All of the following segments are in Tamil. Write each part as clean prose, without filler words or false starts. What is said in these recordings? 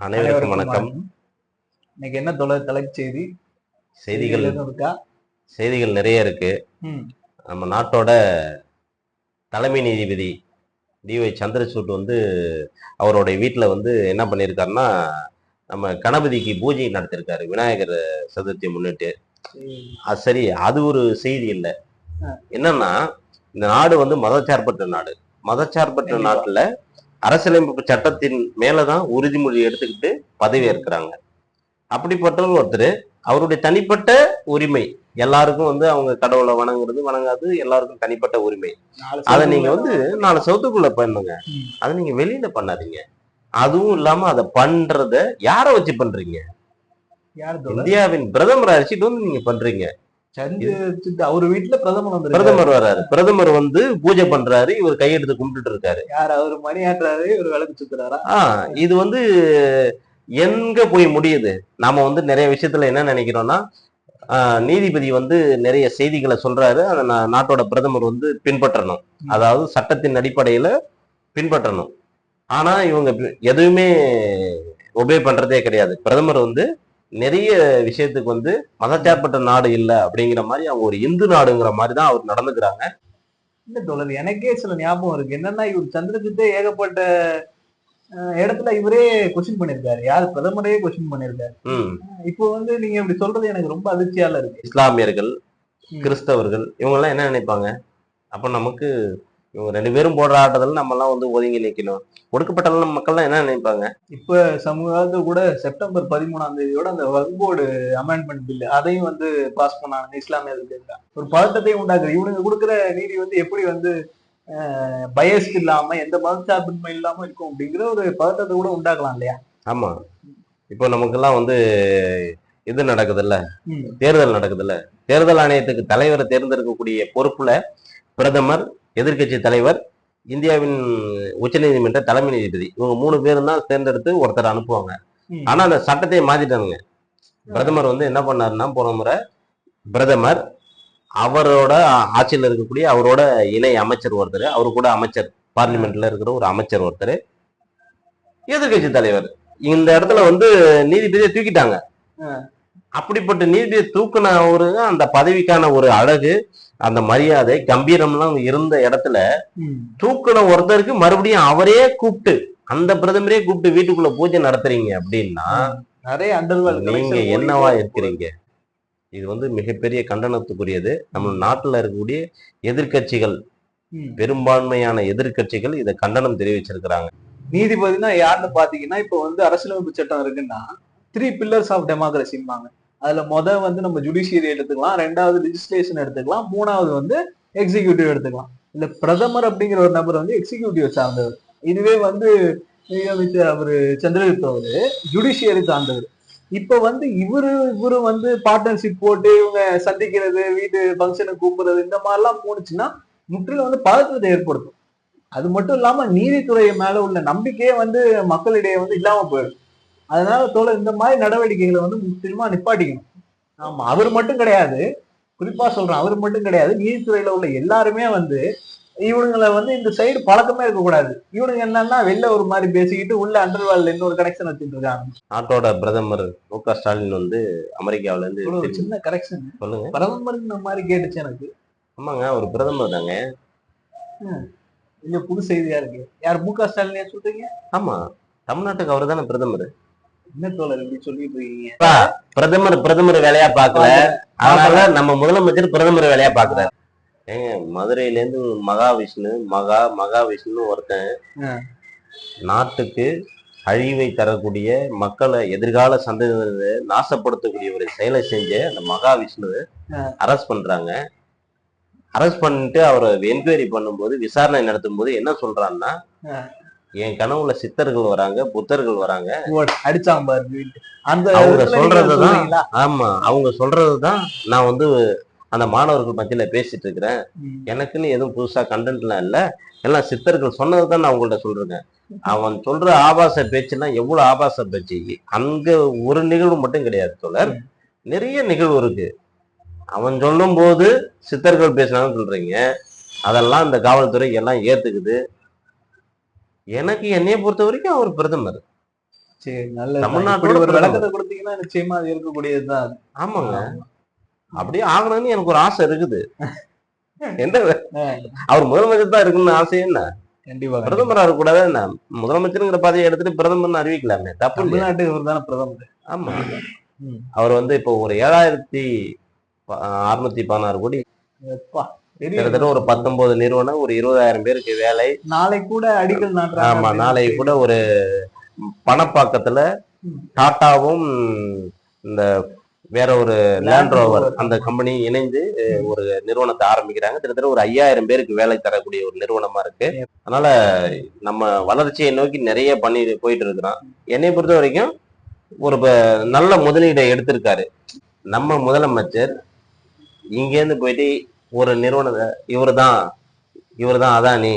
அனைவருக்கும் வணக்கம். இன்னைக்கு என்ன தலைப்பு செய்தி செய்திகள் எதுவும் இருக்கா? செய்திகள் நிறைய இருக்கு. நம்ம நாட்டோட தலைமை நீதிபதி டிஒய் சந்திரசூட் வந்து அவருடைய வீட்டில் வந்து என்ன பண்ணியிருக்காருன்னா, நம்ம கணபதிக்கு பூஜை நடத்திருக்காரு விநாயகர் சதுர்த்தியை முன்னிட்டு. சரி, அது ஒரு செய்தி இல்லை. என்னன்னா, இந்த நாடு வந்து மதச்சார்பற்ற நாடு. மதச்சார்பற்ற நாட்டுல அரசியலமைப்பு சட்டத்தின் மேலதான் உறுதிமொழி எடுத்துக்கிட்டு பதவி ஏற்கிறாங்க. அப்படிப்பட்டவர் ஒருத்தர், அவருடைய தனிப்பட்ட உரிமை, எல்லாருக்கும் வந்து அவங்க கடவுளை வணங்குறது வணங்காது, எல்லாருக்கும் தனிப்பட்ட உரிமை. அதை நீங்க வந்து 4 சவுத்துக்குள்ள பண்ணுங்க, அதை நீங்க வெளியில பண்ணாதீங்க. அதுவும் இல்லாம அதை பண்றத யார வச்சு பண்றீங்க? இந்தியாவின் பிரதமர் அழைச்சிட்டு வந்து நீங்க பண்றீங்க. அவரு வீட்டுல பிரதமர் வர்றாரு, பிரதமர் வந்து பூஜை பண்றாரு, இவர் கையெடுத்து கும்பிட்டு இருக்காரு. யார் அவரு? மணியாற்றாரு, இவர் விளக்கு சுத்துறாரா? இது வந்து எங்க போய் முடியுது? நாம வந்து நிறைய விஷயத்துல என்ன நினைக்கிறோம்னா, நீதிபதி வந்து நிறைய செய்திகளை சொல்றாரு, அதை நாட்டோட பிரதமர் வந்து பின்பற்றணும், அதாவது சட்டத்தின் அடிப்படையில பின்பற்றணும். ஆனா இவங்க எதுவுமே ஒபே பண்றதே கிடையாது. பிரதமர் வந்து நிறைய விஷயத்துக்கு வந்து மதச்சார்பற்ற நாடு இல்லை அப்படிங்கிற மாதிரி, அவங்க ஒரு இந்து நாடுங்கிற மாதிரி தான் அவர் நடந்துக்கிறாங்க. இல்ல தோழர், எனக்கே சில ஞாபகம் இருக்கு. என்னன்னா, இவர் சந்திரஜித்தே ஏகப்பட்ட இடத்துல இவரே கொஸ்டின் பண்ணிருக்காரு, யாரு பிரதமரே கொஸ்டின் பண்ணிருக்காரு. இப்போ வந்து நீங்க இப்படி சொல்றது எனக்கு ரொம்ப அதிர்ச்சியால இருக்கு. இஸ்லாமியர்கள், கிறிஸ்தவர்கள் இவங்க எல்லாம் என்ன நினைப்பாங்க? அப்ப நமக்கு இவங்க 2 பேரும் போடுற ஆட்டத்தில் நம்ம எல்லாம் வந்து ஒதுங்கி நிற்கணும், ஒடுக்கப்பட்ட மக்கள்லாம் என்ன நினைப்பாங்க? இப்ப சமூகத்து கூட செப்டம்பர் 13ஆம் தேதியோட அந்த வக்போர்டு அமெண்ட்மெண்ட் பில் அதையும் வந்து பாஸ் பண்ணாங்க. இஸ்லாமியர்களுக்கு ஒரு பதட்டத்தையும் உண்டாக்குது. இவனுங்க கொடுக்குற நீதி வந்து எப்படி வந்து பயஸ்ட் இல்லாம, எந்த மதச்சார்பின்மை இல்லாம இருக்கும் அப்படிங்கிற ஒரு பதட்டத்தை கூட உண்டாக்கலாம் இல்லையா? ஆமா, இப்போ நமக்கெல்லாம் வந்து இது நடக்குதுல்ல, தேர்தல் நடக்குதுல்ல, தேர்தல் ஆணையத்துக்கு தலைவரை தேர்ந்தெடுக்கக்கூடிய பொறுப்புல பிரதமர், எதிர்கட்சி தலைவர், இந்தியாவின் உச்ச நீதிமன்ற தலைமை நீதிபதி, இவங்க 3 பேரும் தான் தேர்ந்தெடுத்து ஒருத்தர் அனுப்புவாங்க. ஆனா அந்த சட்டத்தை மாத்திட்டானுங்க. பிரதமர் வந்து என்ன பண்ணாருன்னா, போன முறை பிரதமர், அவரோட ஆட்சியில் இருக்கக்கூடிய அவரோட இணை அமைச்சர் ஒருத்தர், அவரு கூட அமைச்சர், பார்லிமெண்ட்ல இருக்கிற ஒரு அமைச்சர் ஒருத்தர், எதிர்கட்சி தலைவர், இந்த இடத்துல வந்து நீதிபதியை தூக்கிட்டாங்க. அப்படிப்பட்ட நீதிபதியை தூக்கின அவரு அந்த பதவிக்கான ஒரு அழகு, அந்த மரியாதை, கம்பீரம்லாம் இருந்த இடத்துல தூக்கின ஒருத்தருக்கு மறுபடியும் அவரே கூப்பிட்டு, அந்த பிரதமரே கூப்பிட்டு வீட்டுக்குள்ள பூஜை நடத்துறீங்க அப்படின்னா நிறைய நீங்க என்னவா இருக்கிறீங்க? இது வந்து மிகப்பெரிய கண்டனத்துக்குரியது. நம்ம நாட்டுல இருக்கக்கூடிய எதிர்கட்சிகள், பெரும்பான்மையான எதிர்கட்சிகள் இதை கண்டனம் தெரிவிச்சிருக்கிறாங்க. நீதிபதினா யாருன்னு பாத்தீங்கன்னா, இப்ப வந்து அரசியலமைப்பு சட்டம் இருக்குன்னா 3 பில்லர்ஸ் ஆஃப் டெமோக்ரஸிம்பாங்க. அதுல வந்து நம்ம ஜுடிஷியரி எடுத்துக்கலாம், 2வது லெஜிஸ்லேஷன் எடுத்துக்கலாம், 3வது வந்து எக்ஸிக்யூட்டிவ் எடுத்துக்கலாம். இந்த பிரதமர் அப்படிங்கிற ஒரு நபர் வந்து எக்ஸிக்யூட்டிவ் சார்ந்தவர். இதுவே வந்து நியமித்த அவரு சந்திரகுப்த அவரு ஜுடிஷியரி சார்ந்தவர். இப்ப வந்து இவரு வந்து பார்ட்னர்ஷிப் போட்டு இவங்க சந்திக்கிறது, வீட்டு ஃபங்க்ஷனுக்கு கூப்பிடுறது, இந்த மாதிரிலாம் போனுச்சுன்னா முற்றிலும் வந்து பதற்றத்தை ஏற்படுத்தும். அது மட்டும் இல்லாம நீதித்துறை மேல உள்ள நம்பிக்கையே வந்து மக்களிடையே வந்து இல்லாம போயிடும். அதனால தோழர், இந்த மாதிரி நடவடிக்கைகளை வந்து முற்றிலுமா நிப்பாட்டிக்கணும். ஆமா, அவர் மட்டும் கிடையாது, குறிப்பா சொல்றேன், அவர் மட்டும் கிடையாது, நீதித்துறையில உள்ள எல்லாருமே வந்து இவனுங்களை வந்து இந்த சைடு பழக்கமே இருக்கக்கூடாது. இவனுங்க என்னன்னா வெளில ஒரு மாதிரி பேசிக்கிட்டு உள்ள அண்டர்வேல்ல இன்னொரு கனெக்ஷன் வச்சுட்டு இருக்காங்க. நாட்டோட பிரதமர் மு.க. ஸ்டாலின் வந்து அமெரிக்காவில இருந்து ஒரு சின்ன கரெக்ஷன் சொல்லுங்க. பிரதமருக்கு இந்த மாதிரி கேட்டுச்சு எனக்கு. ஆமாங்க, ஒரு பிரதமர் தாங்க. இங்க புது செய்தியா இருக்கு. யார்? மு.க. ஸ்டாலின் சொல்றீங்க? ஆமா, தமிழ்நாட்டுக்கு அவர் தானே பிரதமர். என்ன தோழர் இப்படி சொல்லிட்டு இருக்கீங்க? பிரதமர் வேலையா பாக்கல, அதனால நம்ம முதலமைச்சர் பிரதமர் வேலையா பாக்குறாரு. ஏங்க, மதுரையில இருந்து மகாவிஷ்ணு ஒருத்தன் நாட்டுக்கு அழிவை தரக்கூடிய, மக்களை எதிர்கால சந்ததியினரை நாசப்படுத்தக்கூடிய ஒரு செயலை செஞ்ச அந்த மகாவிஷ்ணு அரெஸ்ட் பண்றாங்க. அரெஸ்ட் பண்ணிட்டு அவரை என்கொயரி பண்ணும்போது, விசாரணை நடத்தும் போது என்ன சொல்றான்னா, என் கனவுல சித்தர்கள் வராங்க, புத்தர்கள் வராங்க, அவங்க சொல்றதுதான். ஆமா, அவங்க சொல்றதுதான் நான் வந்து அந்த மாணவர்கள் மத்தியில பேசிட்டு இருக்கிறேன். எனக்குன்னு எதுவும் புதுசா கண்டென்ட்லாம் இல்லை, எல்லாம் சித்தர்கள் சொன்னதுதான் நான் உங்கள்ட்ட சொல்றேன். அவன் சொல்ற ஆபாச பேச்சுலாம் எவ்வளவு ஆபாச பேச்சு! அங்க ஒரு நிகழ்வு மட்டும் கிடையாது தோழர், நிறைய நிகழ்வு இருக்கு. அவன் சொல்லும் போது சித்தர்கள் பேசினான்னு சொல்றீங்க, அதெல்லாம் இந்த காவல்துறை எல்லாம் ஏத்துக்குது. எனக்கு என்னைய பொறுத்த வரைக்கும் அவர் பிரதமர். சரி, நல்லது. தமிழ்நாட்டோட இப்படி ஒரு பிரதமர். விளக்கத்தை கொடுத்தீங்கன்னா நிச்சயமா அது இருக்கக்கூடியதுதான் அது. ஆமாங்க. ஆமா. அப்படியே ஆகணும்னு எனக்கு ஒரு ஆசை இருக்குது. எந்த ஆஹ் அவர் முதலமைச்சர் தான் இருக்குன்னு ஆசை என்ன? கண்டிப்பா கண்டிப்பா. பிரதமரா இருக்கக்கூடாது என்ன? முதலமைச்சருங்கிற பதவியை எடுத்துட்டு பிரதமர்னு அறிவிக்கலாமே, தப்பு இல்லையா? தமிழ்நாட்டுக்கு இவர் தானே பிரதமர். ஆமா. ம். அவர் வந்து இப்போ ஒரு 7,616 கோடி, எப்பா, பெரிய கிட்டத்தட்ட ஒரு 19 நிறுவனம், ஒரு 20,000 பேருக்கு வேலை. நாளைக்கு கூட அடிக்கல் நாட்டுறாங்க ஆமா, அப்படின்னு நாளைக்கு கூட ஒரு பணப்பாக்கத்துல ம். டாட்டாவும் இந்த வேற ஒரு லேண்ட் ரோவர் அந்த கம்பெனி இணைந்து ஒரு நிறுவனத்தை ஆரம்பிக்கிறாங்க. கிட்டத்தட்ட ஒரு 5,000 பேருக்கு வேலை தரக்கூடிய ஒரு நிறுவனமா இருக்கு. அதனால நம்ம வளர்ச்சியை நோக்கி நிறைய பண்ணி போயிட்டு இருக்கிறோம். என்னை பொறுத்த வரைக்கும் ஒரு நல்ல முதலீடை எடுத்திருக்காரு நம்ம முதலமைச்சர். இங்கேருந்து போயிட்டு ஒரு நிறுவனத்தை இவர்தான் அதானி,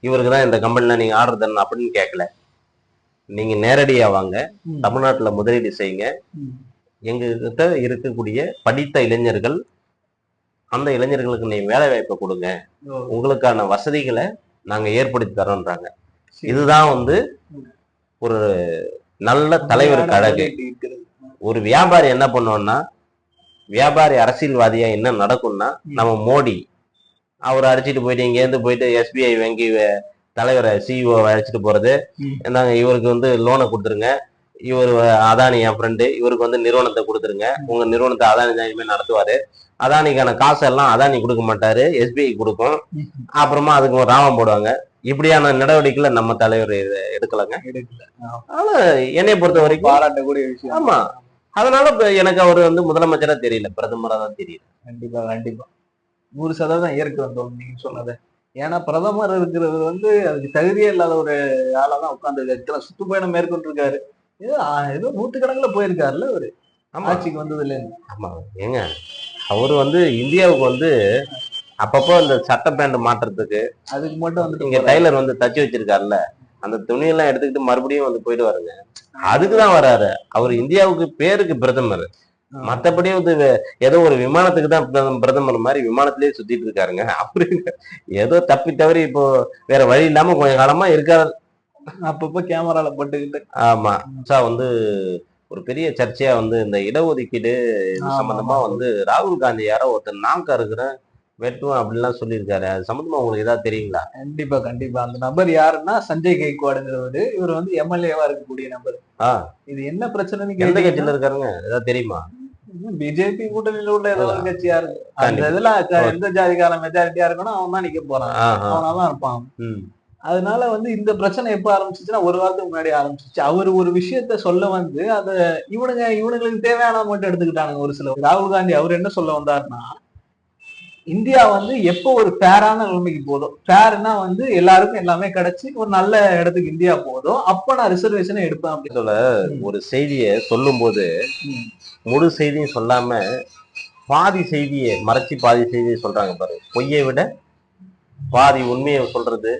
இவருக்கு தான் இந்த கம்பெனில நீங்க ஆர்டர் தரணும் அப்படின்னு கேட்கல. நீங்க நேரடியா வாங்க, ம். தமிழ்நாட்டுல முதலீடு செய்யுங்க. ம். எங்க கிட்ட இருக்கக்கூடிய படித்த இளைஞர்கள், அந்த இளைஞர்களுக்கு நீ வேலை வாய்ப்பை கொடுங்க, ஓ, உங்களுக்கான வசதிகளை நாங்க ஏற்படுத்தி தரோன்றாங்க. சரி. இதுதான் வந்து ஒரு நல்ல தலைவருக்கு அழகு. முதலீட்டு இருக்கிறது. ஒரு வியாபாரி என்ன பண்ணுவோம்னா, வியாபாரி அரசியல்வாதியா என்ன நடக்கும்னா, நம்ம மோடி அவர் அடிச்சிட்டு போயிட்டு இங்கேருந்து போயிட்டு எஸ்பிஐ வங்கி தலைவரை சிஇஓ அழைச்சிட்டு போறது, ம். நாங்க இவருக்கு வந்து லோனை கொடுத்துருங்க, இவர் அதானி என் ஃப்ரெண்டு, இவருக்கு வந்து நிறுவனத்தை கொடுத்துருங்க, உங்க நிறுவனத்தை அதானி தான் இனிமேல் நடத்துவாரு, அதானிக்கான காசெல்லாம் அதானி கொடுக்க மாட்டாரு, எஸ்பிஐ கொடுக்கும், ம். அப்புறமா அதுக்கு ஒரு ராமம் போடுவாங்க. இப்படியான நடவடிக்கைகளை நம்ம தலைவர் எடுக்கலாங்க. எடுக்கல. ஆனா என்னை பொறுத்த வரைக்கும் பாராட்டக்கூடிய விஷயம். ஆமா. அதனால இப்ப எனக்கு அவர் வந்து முதலமைச்சரா தெரியல, பிரதமரா தான் தெரியுது. கண்டிப்பா கண்டிப்பா 100% ஏற்க வந்தோம் நீங்க சொன்னதை. ஏன்னா பிரதமர் இருக்கிறவர் வந்து அதுக்கு தகுதியே இல்லாத ஒரு ஆளாதான் உட்கார்ந்து இத்தனை சுற்றுப்பயணம் மேற்கொண்டிருக்காரு. ஏதோ நூத்துக்கணக்குல போயிருக்காருல்ல அவரு ஆமா ஆட்சிக்கு வந்ததுல இருந்து. ஆமா ஏங்க, அவரு வந்து இந்தியாவுக்கு வந்து அப்பப்போ இந்த சட்ட பேண்ட் மாட்டுறதுக்கு அதுக்கு மட்டும் வந்துட்டு இங்க டைலர் வந்து தச்சு வச்சிருக்காருல்ல, அந்த துணியெல்லாம் எடுத்துக்கிட்டு மறுபடியும் வந்து போயிட்டு வருங்க. அதுக்குதான் வராரு. அவர் இந்தியாவுக்கு பேருக்கு பிரதமர். மத்தபடி வந்து ஏதோ ஒரு விமானத்துக்கு தான் பிரதமர் மாதிரி விமானத்திலேயே சுத்திட்டு இருக்காருங்க. அவரு ஏதோ தப்பி தவறி இப்போ வேற வழி இல்லாம கொஞ்ச காலமா இருக்காரு. அப்பப்ப கேமரால பட்டுக்கிட்டு. ஆமா. வந்து ஒரு பெரிய சர்ச்சையா வந்து இந்த இடஒதுக்கீடு இது ஆமா, சம்பந்தமா ஆமா. வந்து ராகுல் காந்தி யாரோ ஒருத்தர் நாக்கா இருக்கிறேன் வெட்டுவேன் அப்படின்லாம் சொல்லியிருக்காரு. அது சம்பந்தமா உங்களுக்கு ஏதாவது தெரியுங்களா? கண்டிப்பா கண்டிப்பா அந்த நபர் யாருன்னா சஞ்சய் கைக்வாடுங்கிறவரு. இவர் வந்து எம்எல்ஏவா இருக்கக்கூடிய நபர். ஆ, இது என்ன பிரச்சனைன்னு எந்த கேட்டீங்கன்னா, கட்சியில இருக்காருங்க? ஏதாவது தெரியுமா? பிஜேபி கூட்டணியில உள்ள ஏதோ ஒரு கட்சியா இருக்கு. அந்த கண்டிப்பா. இதுல எந்த ஜாதிக்காரன் மெஜாரிட்டியா இருக்கணும் அவன் தான் நிக்க போறான். ஆஹா. அவனாதான் இருப்பான். ம். அதனால வந்து இந்த பிரச்சனை எப்ப ஆரம்பிச்சுச்சுன்னா ஒரு வாரத்துக்கு முன்னாடி ஆரம்பிச்சிச்சு. அவர் ஒரு விஷயத்த சொல்ல வந்து அத இவனுங்களுக்கு தேவையானதை மட்டும் எடுத்துக்கிட்டானுங்க ஒரு சில. ராகுல் காந்தி அவர் என்ன சொல்ல வந்தாருன்னா, இந்தியா வந்து எப்போ ஒரு ஃபேரான நிலைமைக்கு போதும், ஃபேர்னா வந்து எல்லாருக்கும் எல்லாமே கிடைச்சு ஒரு நல்ல இடத்துக்கு இந்தியா போதும், அப்ப நான் ரிசர்வேஷனை எடுப்பேன் அப்படின்னு சொல்ல. ஒரு செய்தியை சொல்லும் போது முழு செய்தியும் சொல்லாம பாதி செய்தியை மறைச்சு பாதி செய்தியை சொல்றாங்க பாரு. பொய்யை விட பாதி உண்மையை சொல்றது,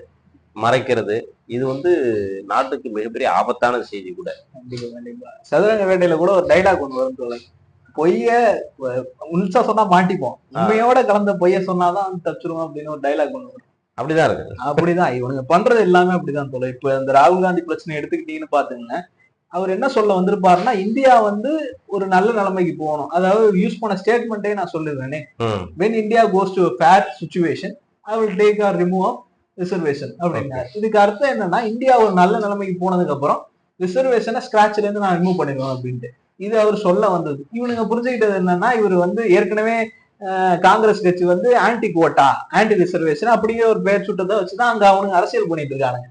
மறைக்கிறது, இது வந்து நாட்டுக்கு மிகப்பெரிய ஆபத்தான செய்தி கூட. கண்டிப்பா கண்டிப்பா. சதுரங்க வேட்டையில கூட ஒரு டைலாக் ஒண்ணு வரும் தோழர். பொய்ய உண்சா சொன்னா மாட்டிப்போம், உண்மையோட கலந்த பொய்ய சொன்னாதான் தப்பிச்சிருவோம் அப்படின்னு ஒரு டைலாக் ஒண்ணு வரும். அப்படிதான் இருக்கு. அப்படிதான் இவனுங்க பண்றது எல்லாமே அப்படிதான் தோழர். இப்ப இந்த ராகுல் காந்தி பிரச்சனை எடுத்துக்கிட்டீங்கன்னு பாத்துங்க, அவர் என்ன சொல்ல வந்திருப்பாருன்னா, இந்தியா வந்து ஒரு நல்ல நிலைமைக்கு போகணும். அதாவது யூஸ் பண்ண ஸ்டேட்மெண்ட்டே நான் சொல்லிடுறேனே, when India goes to a fair situation, I will take or remove reservation அப்படின்னாரு. இதுக்கு அர்த்தம் என்னன்னா, இந்தியா ஒரு நல்ல நிலைமைக்கு போனதுக்கு அப்புறம் ரிசர்வேஷனை ஸ்கிராச்ல இருந்து நான் ரிமூவ் பண்ணிடுவேன் அப்படின்ட்டு இது அவர் சொல்ல வந்தது. இவனுங்க புரிஞ்சுக்கிட்டது என்னன்னா, இவர் வந்து ஏற்கனவே காங்கிரஸ் கட்சி வந்து ஆன்டி குவோட்டா, ஆன்டி ரிசர்வேஷன் அப்படிங்கிற ஒரு பெயர் சுட்டத்தை வச்சுதான் அங்க அவனுங்க அரசியல் பண்ணிட்டு இருக்கானுங்க.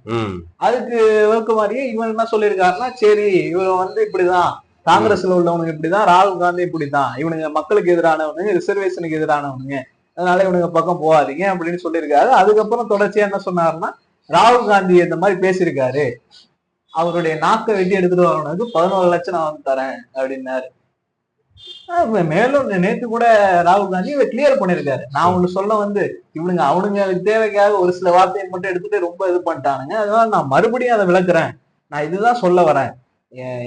அதுக்கு வகுக்க மாதிரியே இவன் என்ன சொல்லியிருக்காருன்னா, சரி இவன் வந்து இப்படிதான், காங்கிரஸ்ல உள்ளவனுங்க இப்படிதான், ராகுல் காந்தி இப்படிதான், இவனுங்க மக்களுக்கு எதிரானவனுங்க, ரிசர்வேஷனுக்கு எதிரானவனுங்க, அதனால இவனுங்க பக்கம் போகாதீங்க அப்படின்னு சொல்லியிருக்காரு. அதுக்கப்புறம் தொடர்ச்சியா என்ன சொன்னாருன்னா, ராகுல் காந்தி இந்த மாதிரி பேசியிருக்காரு, அவருடைய நாக்கை வெட்டி எடுத்துட்டு வரவனுக்கு 11 லட்சம் நான் வந்து தரேன் அப்படின்னாரு. மேலும் நேத்து கூட ராகுல் காந்தி இவ கிளியர் பண்ணிருக்காரு. நான் ஒண்ணு சொல்ல வந்து இவனுங்க அவனுங்க தேவைக்காக ஒரு சில வார்த்தையை மட்டும் எடுத்துட்டு ரொம்ப இது பண்ணிட்டானுங்க, அதனால நான் மறுபடியும் அதை விளக்குறேன், நான் இதுதான் சொல்ல வரேன்.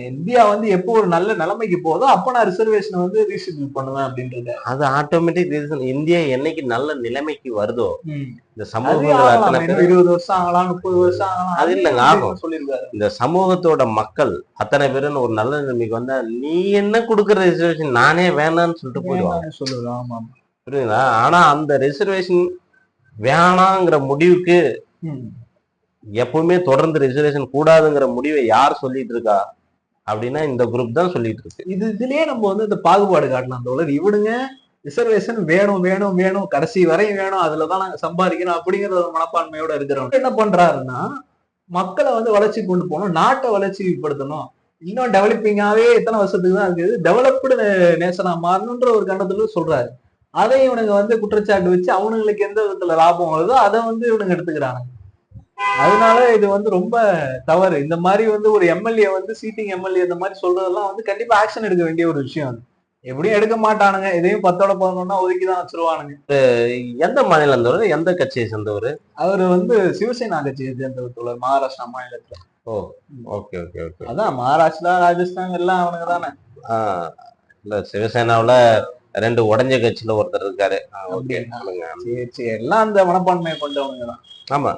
இந்தியா வந்து எப்போ ஒரு நல்ல நிலைமைக்கு போதோ அப்ப நான் ரிசர்வேஷனை வந்து ரீஷெட்யூல் பண்ணுவேன் அப்படின்றது. அது ஆட்டோமேட்டிக் ரீசன். இந்தியா என்னைக்கு நல்ல நிலைமைக்கு வருதோ இந்த அது சமூகங்கள் ஆகலாம், அத்தனை இன்னும் பேர் 20 வருஷம் ஆகலாம், 30 வருஷம் ஆகலாம், அது இல்லைங்க ஆகும். சொல்லியிருக்காரு. இந்த சமூகத்தோட மக்கள் அத்தனை பேரும் ஒரு நல்ல நிலைமைக்கு வந்தா நீ என்ன கொடுக்குற ரிசர்வேஷன் நானே வேணாம்னு சொல்லிட்டு போயிடுவாங்க. சொல்லுவேன். ஆமா. புரியுதுங்களா? ஆனா அந்த ரிசர்வேஷன் வேணாங்கிற முடிவுக்கு எப்பவுமே தொடர்ந்து ரிசர்வேஷன் கூடாதுங்கிற முடிவை யார் சொல்லிட்டு இருக்கா அப்படின்னா இந்த குரூப் தான் சொல்லிட்டு இருக்கு. இதுலயே நம்ம வந்து இந்த பாகுபாடு காட்டலாம் தோழர். இவனுங்க ரிசர்வேஷன் வேணும் வேணும் வேணும் கடைசி வரையும் வேணும், அதுலதான் நாங்க சம்பாதிக்கணும் அப்படிங்கிற ஒரு மனப்பான்மையோட இருக்கிறவங்க என்ன பண்றாருன்னா, மக்களை வந்து வளர்ச்சி கொண்டு போகணும், நாட்டை வளர்ச்சிப்படுத்தணும், இன்னும் டெவலப்பிங்காவே எத்தனை வருஷத்துக்கு தான் இருக்குது, டெவலப்டு நேஷனா மாறணுன்ற ஒரு கண்டத்துல சொல்றாரு. அதை இவனுங்க வந்து குற்றச்சாட்டு வச்சு அவனுங்களுக்கு எந்த விதத்துல லாபம் வருதோ அதை வந்து இவனுங்க எடுத்துக்கிறாங்க. அதனால இது வந்து ரொம்ப தவறு. இந்த மாதிரி வந்து ஒரு எம்எல்ஏ வந்து சீட்டிங் எம்எல்ஏ இந்த மாதிரி சொல்றதெல்லாம் வந்து கண்டிப்பா ஆக்ஷன் எடுக்க வேண்டிய ஒரு விஷயம். அது எப்படியும் எடுக்க மாட்டானுங்க, இதையும் 10ஓட 11 ஒதுக்கிதான் வச்சிருவானுங்க. எந்த மாநிலம் இருந்தவர், எந்த கட்சியை சேர்ந்தவர்? அவரு வந்து சிவசேனா கட்சியை சேர்ந்தவர், மகாராஷ்டிரா மாநிலத்துல. ஓ, ஓகே ஓகே ஓகே. அதான் மகாராஷ்டிரா ராஜஸ்தான் எல்லாம் அவனுங்க தானே. இல்ல சிவசேனாவுல 2 உடஞ்ச கட்சியில ஒருத்தர் இருக்காரு. சரி சரி, எல்லாம் அந்த மனப்பான்மையை கொண்டவனுங்க தான். ஆமா.